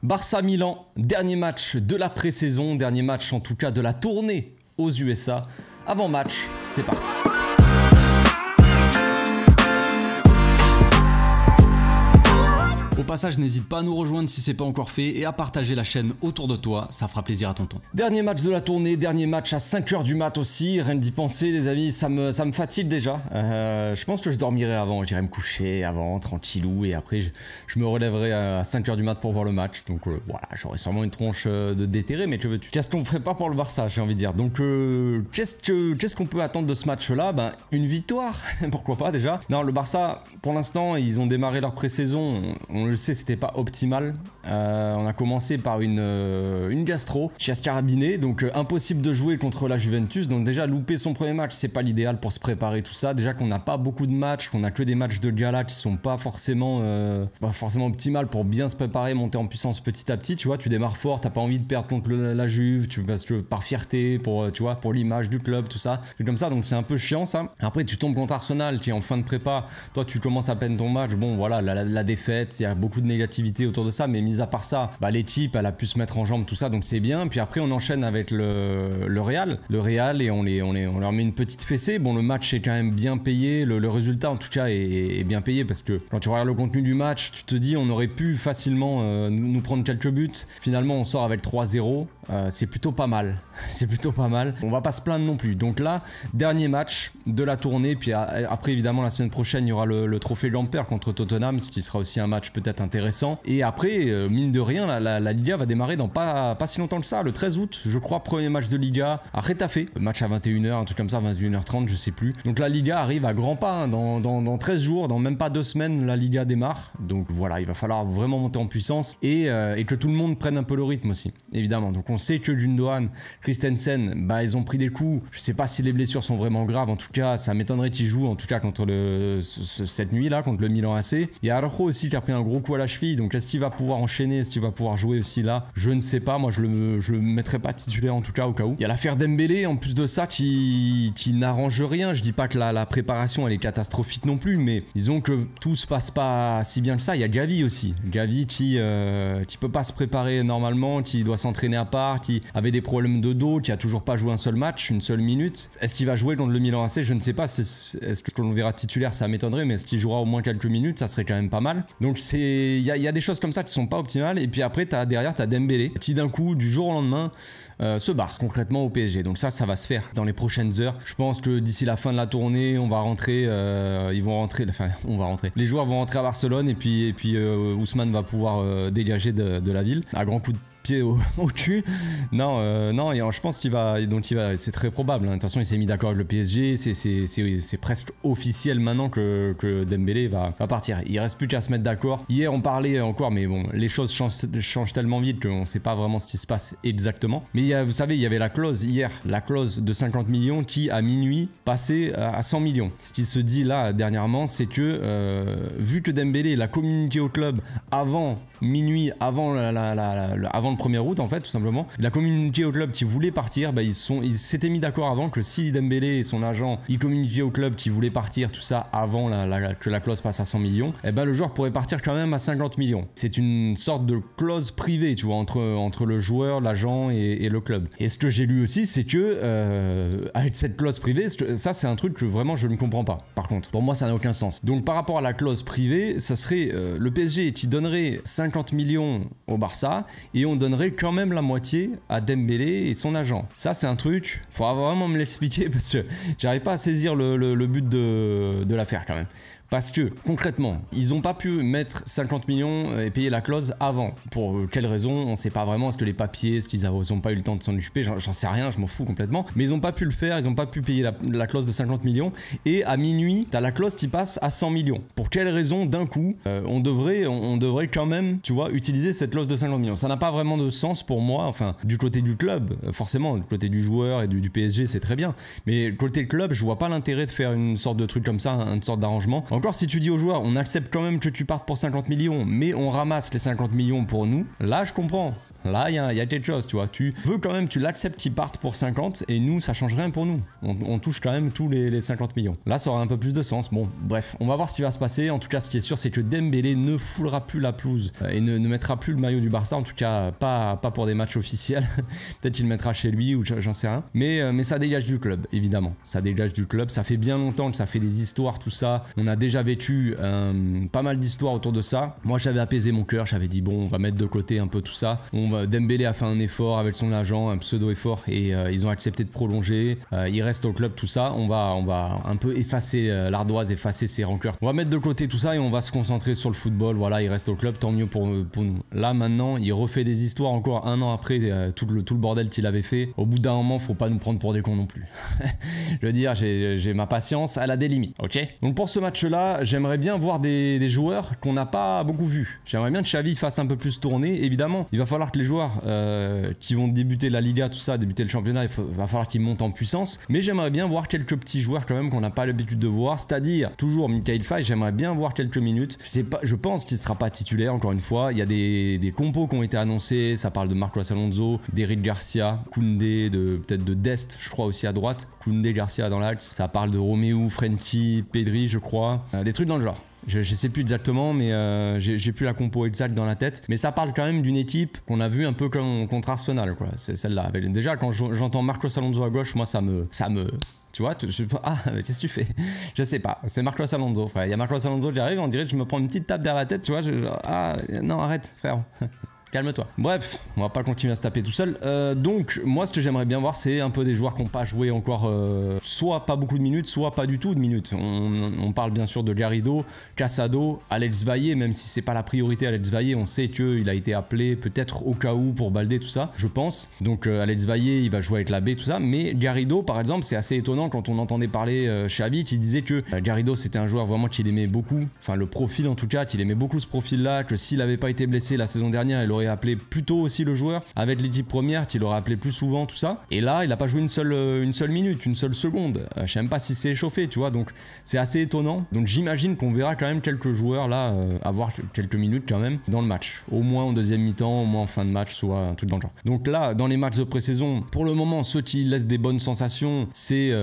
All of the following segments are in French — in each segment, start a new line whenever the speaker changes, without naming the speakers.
Barça-Milan, dernier match de la pré-saison, dernier match en tout cas de la tournée aux USA. Avant match, c'est parti. Au passage, n'hésite pas à nous rejoindre si c'est pas encore fait et à partager la chaîne autour de toi, ça fera plaisir à tonton. Dernier match de la tournée, dernier match à 5h du mat aussi, rien d'y penser les amis, ça me fatigue déjà. Je pense que je dormirai avant, j'irai me coucher avant, tranquillou, et après je me relèverai à 5h du mat pour voir le match. Donc voilà, j'aurai sûrement une tronche de déterré, mais que veux-tu? Qu'est-ce qu'on ferait pas pour le Barça, j'ai envie de dire. Donc qu'est-ce qu'on peut attendre de ce match-là? Ben, une victoire, pourquoi pas déjà. Non, le Barça, pour l'instant, ils ont démarré leur pré-saison, on le sait, c'était pas optimal. On a commencé par une gastro chez Scarabine, donc impossible de jouer contre la Juventus. Donc déjà louper son premier match, c'est pas l'idéal pour se préparer tout ça. Déjà qu'on n'a pas beaucoup de matchs, qu'on a que des matchs de gala qui sont pas forcément optimales pour bien se préparer, monter en puissance petit à petit. Tu vois, tu démarres fort, t'as pas envie de perdre contre la Juve, parce que par fierté, pour tu vois, pour l'image du club, tout ça, c'est comme ça. Donc c'est un peu chiant ça. Après tu tombes contre Arsenal qui est en fin de prépa, toi tu commences à peine ton match. Bon voilà, la défaite, il y a beaucoup de négativité autour de ça, mais mis à part ça, l'équipe elle a pu se mettre en jambe, tout ça, donc c'est bien. Puis après on enchaîne avec le Real et on leur met une petite fessée. Bon, le match est quand même bien payé, le résultat en tout cas est bien payé, parce que quand tu regardes le contenu du match, tu te dis on aurait pu facilement nous prendre quelques buts. Finalement on sort avec 3-0, c'est plutôt pas mal. C'est plutôt pas mal, on va pas se plaindre non plus. Donc là, dernier match de la tournée, puis après évidemment la semaine prochaine il y aura le trophée Gamper contre Tottenham, ce qui sera aussi un match peut-être intéressant. Et après, mine de rien, la Liga va démarrer dans pas si longtemps que ça, le 13 août, je crois, premier match de Liga à Getafe. Match à 21h, un truc comme ça, 21h30, je sais plus. Donc la Liga arrive à grands pas, hein. Dans 13 jours, dans même pas 2 semaines, la Liga démarre. Donc voilà, il va falloir vraiment monter en puissance et que tout le monde prenne un peu le rythme aussi, évidemment. Donc on sait que Gundogan, Christensen, ils ont pris des coups. Je sais pas si les blessures sont vraiment graves, en tout cas, ça m'étonnerait qu'ils jouent, en tout cas contre cette nuit-là, contre le Milan AC. Il y a Araujo aussi qui a pris un gros coup à la cheville, donc est-ce qu'il va pouvoir enchaîner, est-ce qu'il va pouvoir jouer aussi là? Je ne sais pas, moi je le mettrai pas titulaire en tout cas, au cas où. Il y a l'affaire Dembélé en plus de ça qui n'arrange rien. Je dis pas que la préparation elle est catastrophique non plus, mais disons que tout se passe pas si bien que ça. Il y a Gavi aussi, Gavi qui peut pas se préparer normalement, qui doit s'entraîner à part, qui avait des problèmes de dos, qui a toujours pas joué un seul match, une seule minute. Est-ce qu'il va jouer contre le Milan AC? Je ne sais pas. Est-ce que l'on verra titulaire? Ça m'étonnerait, mais est-ce qu'il jouera au moins quelques minutes? Ça serait quand même pas mal. Donc il y a des choses comme ça qui sont pas optimales. Et puis après derrière t'as Dembélé qui d'un coup du jour au lendemain se barre concrètement au PSG. Donc ça va se faire dans les prochaines heures. Je pense que d'ici la fin de la tournée on va rentrer, les joueurs vont rentrer à Barcelone, et puis Ousmane va pouvoir dégager de la ville à grands coups de pied au cul. Non, je pense qu'il va, c'est très probable, hein. De toute façon il s'est mis d'accord avec le PSG, c'est presque officiel maintenant que Dembélé va partir. Il reste plus qu'à se mettre d'accord. Hier on parlait encore, mais bon, les choses changent tellement vite qu'on sait pas vraiment ce qui se passe exactement. Mais vous savez, il y avait la clause hier, la clause de 50 millions qui à minuit passait à 100 millions. Ce qui se dit là dernièrement, c'est que vu que Dembélé l'a communiqué au club avant minuit, avant le 1er août en fait, tout simplement, il a communiqué au club qui voulait partir. Ils s'étaient mis d'accord avant que si Dembélé et son agent ils communiquaient au club qui voulait partir, tout ça avant que la clause passe à 100 millions, le joueur pourrait partir quand même à 50 millions. C'est une sorte de clause privée, tu vois, entre le joueur, l'agent et le club. Et ce que j'ai lu aussi, c'est que avec cette clause privée, ça c'est un truc que vraiment je ne comprends pas. Par contre, pour moi ça n'a aucun sens. Donc par rapport à la clause privée, ça serait le PSG qui donnerait 50 millions au Barça et on donnerait quand même la moitié à Dembélé et son agent. Ça c'est un truc, il faudra vraiment me l'expliquer, parce que j'arrive pas à saisir le but de l'affaire quand même. Parce que concrètement, ils n'ont pas pu mettre 50 millions et payer la clause avant. Pour quelle raison, on ne sait pas vraiment. Est-ce que les papiers, est-ce qu'ils n'ont pas eu le temps de s'en occuper? J'en sais rien, je m'en fous complètement. Mais ils n'ont pas pu le faire, ils n'ont pas pu payer la clause de 50 millions. Et à minuit, tu as la clause qui passe à 100 millions. Pour quelle raison, d'un coup, on devrait quand même, tu vois, utiliser cette clause de 50 millions? Ça n'a pas vraiment de sens pour moi. Enfin, du côté du club, forcément, du côté du joueur et du PSG, c'est très bien. Mais côté club, je vois pas l'intérêt de faire une sorte de truc comme ça, une sorte d'arrangement. Encore si tu dis aux joueurs, on accepte quand même que tu partes pour 50 millions, mais on ramasse les 50 millions pour nous, là je comprends. Là, il y a quelque chose, tu vois. Tu veux quand même, tu l'acceptes qu'ils partent pour 50 et nous, ça change rien pour nous. On touche quand même tous les 50 millions. Là, ça aura un peu plus de sens. Bon, bref, on va voir ce qui va se passer. En tout cas, ce qui est sûr, c'est que Dembélé ne foulera plus la pelouse et ne mettra plus le maillot du Barça. En tout cas, pas pour des matchs officiels. Peut-être qu'il le mettra chez lui ou j'en sais rien. Mais ça dégage du club, évidemment. Ça dégage du club. Ça fait bien longtemps que ça fait des histoires, tout ça. On a déjà vécu pas mal d'histoires autour de ça. Moi, j'avais apaisé mon cœur. J'avais dit, bon, on va mettre de côté un peu tout ça. Dembélé a fait un effort avec son agent, un pseudo-effort, et ils ont accepté de prolonger. Il reste au club, tout ça. On va un peu effacer l'ardoise, effacer ses rancœurs. On va mettre de côté tout ça et on va se concentrer sur le football. Voilà, il reste au club, tant mieux pour nous. Là, maintenant, il refait des histoires encore un an après tout le bordel qu'il avait fait. Au bout d'un moment, faut pas nous prendre pour des cons non plus. Je veux dire, j'ai ma patience, elle a des limites, ok? Donc pour ce match-là, j'aimerais bien voir des joueurs qu'on n'a pas beaucoup vus. J'aimerais bien que Xavi fasse un peu plus tourner. Évidemment, il va falloir que les joueurs qui vont débuter la Liga, tout ça, débuter le championnat, va falloir qu'ils montent en puissance. Mais j'aimerais bien voir quelques petits joueurs quand même qu'on n'a pas l'habitude de voir, c'est-à-dire toujours Mikayil Faye. J'aimerais bien voir quelques minutes. Je pense qu'il ne sera pas titulaire, encore une fois. Il y a des compos qui ont été annoncés. Ça parle de Marcos Alonso, d'Eric Garcia, Koundé, peut-être de Dest, je crois aussi à droite. Koundé, Garcia dans l'axe. Ça parle de Romeu, Frenkie, Pedri, je crois. Des trucs dans le genre. Je sais plus exactement, mais j'ai plus la compo exacte dans la tête. Mais ça parle quand même d'une équipe qu'on a vu un peu comme contre Arsenal, quoi. C'est celle-là. Déjà, quand j'entends Marcos Alonso à gauche, moi, ça me tu vois, qu'est-ce que tu fais? Je sais pas, c'est Marcos Alonso, frère. Il y a Marcos Alonso qui arrive, on dirait que je me prends une petite tape derrière la tête, tu vois. Non, arrête, frère. Calme-toi. Bref, on va pas continuer à se taper tout seul. Donc, moi, ce que j'aimerais bien voir, c'est un peu des joueurs qui n'ont pas joué encore, soit pas beaucoup de minutes, soit pas du tout de minutes. On parle bien sûr de Garrido, Casado, Alex Valle, même si c'est pas la priorité Alex Valle, on sait qu'il a été appelé peut-être au cas où pour Baldé, tout ça, je pense. Donc, Alex Valle, il va jouer avec la B, tout ça. Mais Garrido, par exemple, c'est assez étonnant quand on entendait parler Xavi qui disait que Garrido, c'était un joueur vraiment qu'il aimait beaucoup. Enfin, le profil en tout cas, qu'il aimait beaucoup ce profil-là, que s'il avait pas été blessé la saison dernière, il aurait appelé plus tôt aussi le joueur avec l'équipe première, qu'il aurait appelé plus souvent, tout ça. Et là, il a pas joué une seule minute, une seule seconde. Je sais même pas si c'est échauffé, tu vois. Donc, c'est assez étonnant. Donc, j'imagine qu'on verra quand même quelques joueurs là avoir quelques minutes quand même dans le match. Au moins en deuxième mi-temps, au moins en fin de match, soit un truc dans le genre. Donc là, dans les matchs de pré-saison, pour le moment, ceux qui laissent des bonnes sensations, c'est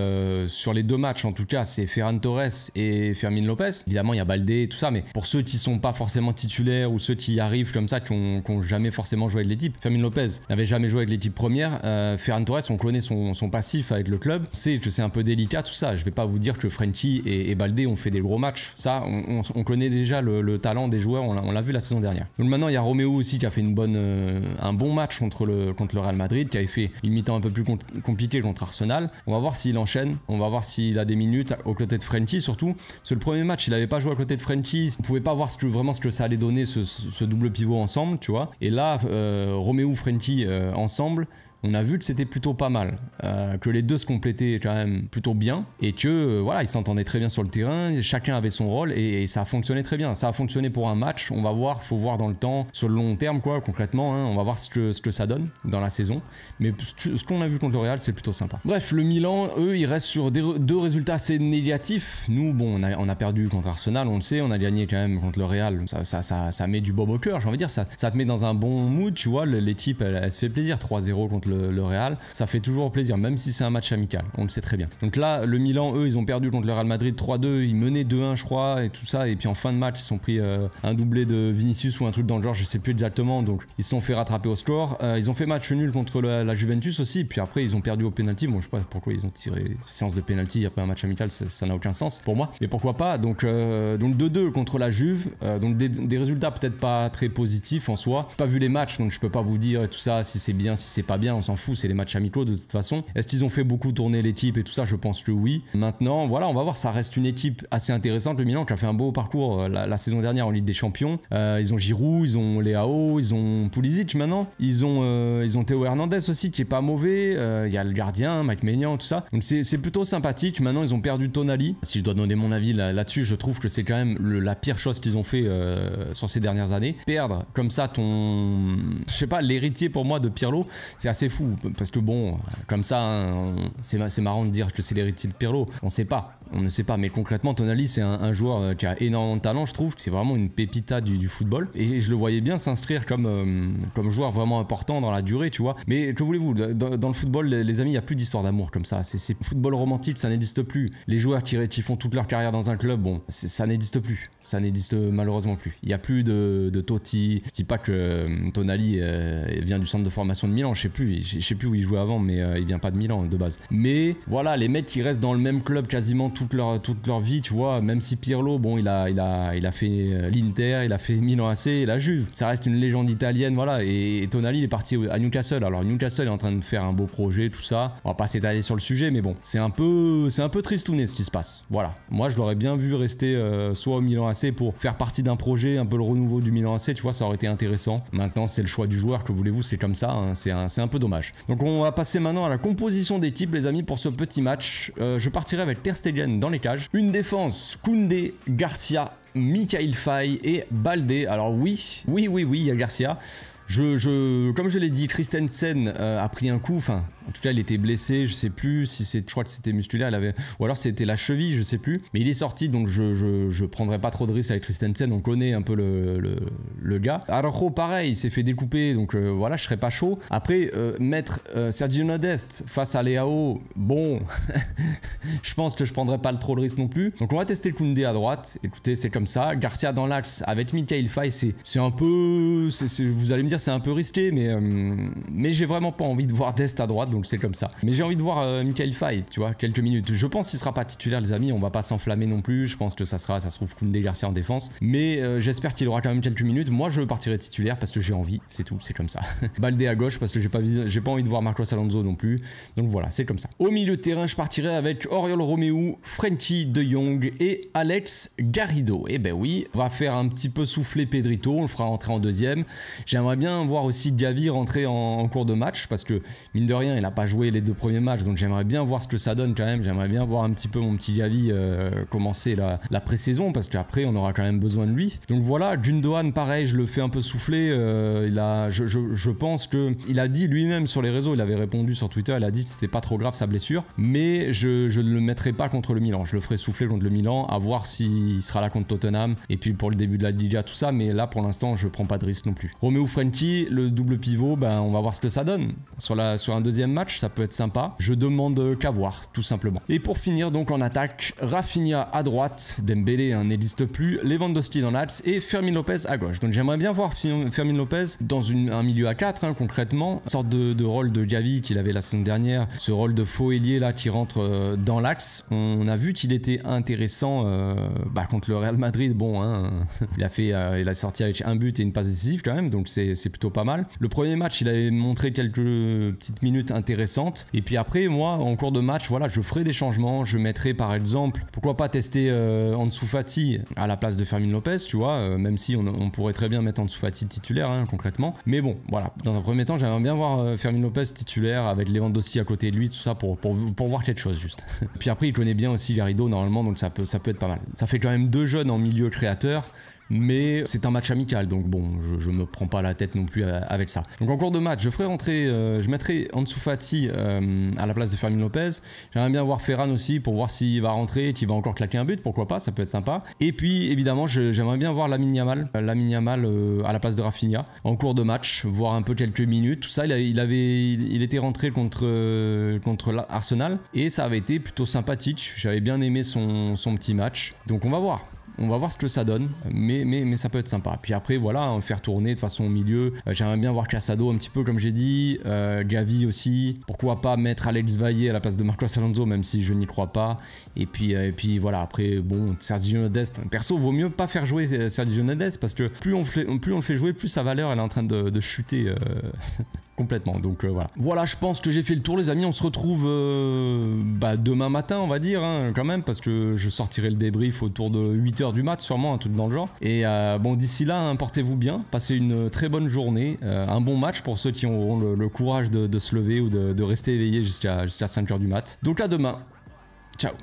sur les deux matchs en tout cas, c'est Ferran Torres et Fermin Lopez. Évidemment, il y a Baldé et tout ça, mais pour ceux qui sont pas forcément titulaires ou ceux qui arrivent comme ça, qui ont jamais forcément joué avec l'équipe. Fermin Lopez n'avait jamais joué avec l'équipe première. Ferran Torres, on connaît son passif avec le club. C'est que c'est un peu délicat tout ça. Je vais pas vous dire que Frenkie et Baldé ont fait des gros matchs. Ça, on connaît déjà le talent des joueurs. On l'a vu la saison dernière. Donc maintenant, il y a Romeu aussi qui a fait un bon match contre le Real Madrid, qui avait fait une mi-temps un peu plus compliquée contre Arsenal. On va voir s'il enchaîne. On va voir s'il a des minutes aux côtés de Frenkie surtout. Parce que le premier match, il n'avait pas joué à côté de Frenkie. On pouvait pas voir vraiment ce que ça allait donner ce double pivot ensemble, tu vois. Et là, Romeu, Frenkie ensemble, on a vu que c'était plutôt pas mal, que les deux se complétaient quand même plutôt bien et que voilà, ils s'entendaient très bien sur le terrain, chacun avait son rôle et ça a fonctionné très bien. Ça a fonctionné pour un match, on va voir, faut voir dans le temps, sur le long terme quoi, concrètement, hein, on va voir ce que ça donne dans la saison. Mais ce qu'on a vu contre le Real, c'est plutôt sympa. Bref, le Milan, eux, ils restent sur deux résultats assez négatifs. Nous, bon, on a perdu contre Arsenal, on le sait, on a gagné quand même contre le Real. Ça met du bob au cœur, j'ai envie de dire, ça te met dans un bon mood, tu vois, l'équipe, elle se fait plaisir, 3-0 contre le Real, ça fait toujours plaisir, même si c'est un match amical, on le sait très bien. Donc là, le Milan, eux, ils ont perdu contre le Real Madrid 3-2, ils menaient 2-1 je crois, et tout ça, et puis en fin de match, ils se sont pris un doublé de Vinicius ou un truc dans le genre, je sais plus exactement, donc ils se sont fait rattraper au score. Ils ont fait match nul contre la Juventus aussi, puis après ils ont perdu au penalty. Bon, je sais pas pourquoi ils ont tiré séance de penalty après un match amical, ça n'a aucun sens pour moi, mais pourquoi pas. Donc 2-2 contre la Juve, donc des résultats peut-être pas très positifs en soi. J'ai pas vu les matchs, donc je peux pas vous dire et tout ça, si c'est bien, si c'est pas bien, on s'en fout, c'est les matchs amicaux de toute façon. Est-ce qu'ils ont fait beaucoup tourner l'équipe et tout ça? Je pense que oui. Maintenant, voilà, on va voir, ça reste une équipe assez intéressante, le Milan, qui a fait un beau parcours la saison dernière en Ligue des Champions. Ils ont Giroud, ils ont Leao, ils ont Pulisic maintenant, ils ont Théo Hernandez aussi qui est pas mauvais, il y a le gardien, Mike Maignan, tout ça. Donc c'est plutôt sympathique. Maintenant, ils ont perdu Tonali. Si je dois donner mon avis là-dessus, je trouve que c'est quand même la pire chose qu'ils ont fait sur ces dernières années. Perdre comme ça je sais pas, l'héritier pour moi de Pirlo, c'est assez fou parce que bon, comme ça, hein, c'est marrant de dire que c'est l'héritier de Pirlo. On sait pas. on ne sait pas, mais concrètement Tonali c'est un joueur qui a énormément de talent, je trouve que c'est vraiment une pépita du football, et je le voyais bien s'inscrire comme joueur vraiment important dans la durée, tu vois. Mais que voulez-vous, dans le football, les amis, il n'y a plus d'histoire d'amour comme ça, c'est football romantique, ça n'existe plus. Les joueurs qui font toute leur carrière dans un club, bon, ça n'existe plus, ça n'existe malheureusement plus. Il n'y a plus de Totti, je dis pas que Tonali vient du centre de formation de Milan, je sais plus où il jouait avant, mais il vient pas de Milan de base. Mais voilà, les mecs qui restent dans le même club quasiment toute leur vie, tu vois, même si Pirlo, bon, il a fait l'Inter, il a fait Milan AC et la Juve, ça reste une légende italienne, voilà. Et Tonali il est parti à Newcastle. Alors Newcastle est en train de faire un beau projet, tout ça, on va pas s'étaler sur le sujet, mais bon, c'est un peu tristouné ce qui se passe, voilà. Moi je l'aurais bien vu rester soit au Milan AC pour faire partie d'un projet, un peu le renouveau du Milan AC, tu vois, ça aurait été intéressant. Maintenant c'est le choix du joueur, que voulez-vous, c'est comme ça, hein, c'est un peu dommage. Donc on va passer maintenant à la composition d'équipe, les amis, pour ce petit match. Je partirai avec Ter Stegen dans les cages. Une défense, Koundé, Garcia, Mikayil Faye et Baldé. Alors oui, il y a Garcia. Comme je l'ai dit, Christensen a pris un coup, enfin, en tout cas, il était blessé, je sais plus si je crois que c'était musculaire, ou alors c'était la cheville, je sais plus. Mais il est sorti, donc je prendrai pas trop de risques avec Christensen, on connaît un peu le gars. Araujo, pareil, il s'est fait découper, donc voilà, je serais pas chaud. Après, mettre Sergio Dest face à Leao, bon, je pense que je prendrai pas trop de risque non plus. Donc on va tester le Koundé à droite, écoutez, c'est comme ça. Garcia dans l'axe avec Mikayil Faye, c'est un peu, vous allez me dire, c'est un peu risqué, mais j'ai vraiment pas envie de voir Dest à droite, donc c'est comme ça. Mais j'ai envie de voir Mikayil Faye, tu vois, quelques minutes. Je pense qu'il sera pas titulaire, les amis, on va pas s'enflammer non plus. Je pense que ça se trouve Koundé, Garcia en défense, mais j'espère qu'il aura quand même quelques minutes. Moi je partirai titulaire parce que j'ai envie, c'est tout, c'est comme ça. Baldé à gauche parce que j'ai pas envie de voir Marcos Alonso non plus, donc voilà, c'est comme ça. Au milieu de terrain, je partirai avec Oriol Romeu, Frenkie de Jong et Alex Garrido. Et ben oui, on va faire un petit peu souffler Pedrito, on le fera rentrer en deuxième. J'aimerais bien voir aussi Gavi rentrer en cours de match parce que mine de rien il n'a pas joué les 2 premiers matchs, donc j'aimerais bien voir ce que ça donne quand même. J'aimerais bien voir un petit peu mon petit Gavi commencer la pré-saison parce qu'après on aura quand même besoin de lui. Donc voilà, Gundogan pareil, je le fais un peu souffler. Je pense que il a dit lui-même sur les réseaux, il avait répondu sur Twitter, il a dit que c'était pas trop grave sa blessure, mais je ne le mettrai pas contre le Milan, je le ferai souffler contre le Milan, à voir s'il sera là contre Tottenham et puis pour le début de la Liga tout ça, mais là pour l'instant je prends pas de risque non plus. Romeu, Frenkie, le double pivot, ben on va voir ce que ça donne. Sur un deuxième match, ça peut être sympa. Je demande qu'à voir, tout simplement. Et pour finir donc en attaque, Rafinha à droite, Dembélé n'existe plus, Lewandowski dans l'axe et Fermin Lopez à gauche. Donc j'aimerais bien voir Fermin Lopez dans un milieu à 4, hein, concrètement, une sorte de rôle de Gavi qu'il avait la saison dernière, ce rôle de faux ailier là qui rentre dans l'axe. On a vu qu'il était intéressant contre le Real Madrid, bon, hein, il a sorti avec un but et une passe décisive quand même, donc c'est plutôt pas mal. Le premier match, il avait montré quelques petites minutes intéressantes. Et puis après, moi, en cours de match, voilà, je ferai des changements. Je mettrai par exemple, pourquoi pas tester Ansu Fati à la place de Fermin Lopez, tu vois, même si on pourrait très bien mettre Ansu Fati titulaire, hein, concrètement. Mais bon, voilà, dans un premier temps, j'aimerais bien voir Fermin Lopez titulaire avec Lewandowski à côté de lui, tout ça, pour voir quelque chose juste. Puis après, il connaît bien aussi Garrido normalement, donc ça peut être pas mal. Ça fait quand même 2 jeunes en milieu créateur. Mais c'est un match amical, donc bon, je me prends pas la tête non plus avec ça. Donc en cours de match, je mettrai Ansu Fati à la place de Fermin Lopez. J'aimerais bien voir Ferran aussi pour voir s'il va rentrer et qu'il va encore claquer un but, pourquoi pas, ça peut être sympa. Et puis évidemment, j'aimerais bien voir Lamine Yamal à la place de Rafinha en cours de match, voir un peu quelques minutes. Tout ça, il était rentré contre Arsenal et ça avait été plutôt sympathique. J'avais bien aimé son petit match, donc on va voir. On va voir ce que ça donne, mais ça peut être sympa. Puis après, voilà, faire tourner de façon au milieu. J'aimerais bien voir Casado un petit peu, comme j'ai dit. Gavi aussi. Pourquoi pas mettre Alex Valle à la place de Marcos Alonso, même si je n'y crois pas. Et puis voilà, après, bon, Sergio Dest. Perso, vaut mieux pas faire jouer Sergio Dest parce que plus on le fait jouer, plus sa valeur elle est en train de chuter. Complètement, donc voilà. Voilà, je pense que j'ai fait le tour, les amis. On se retrouve demain matin, on va dire, hein, quand même, parce que je sortirai le débrief autour de 8h du mat, sûrement, un truc dans le genre. Et bon, d'ici là, hein, portez-vous bien, passez une très bonne journée, un bon match pour ceux qui auront le courage de se lever ou de rester éveillés jusqu'à 5h du mat. Donc à demain, ciao.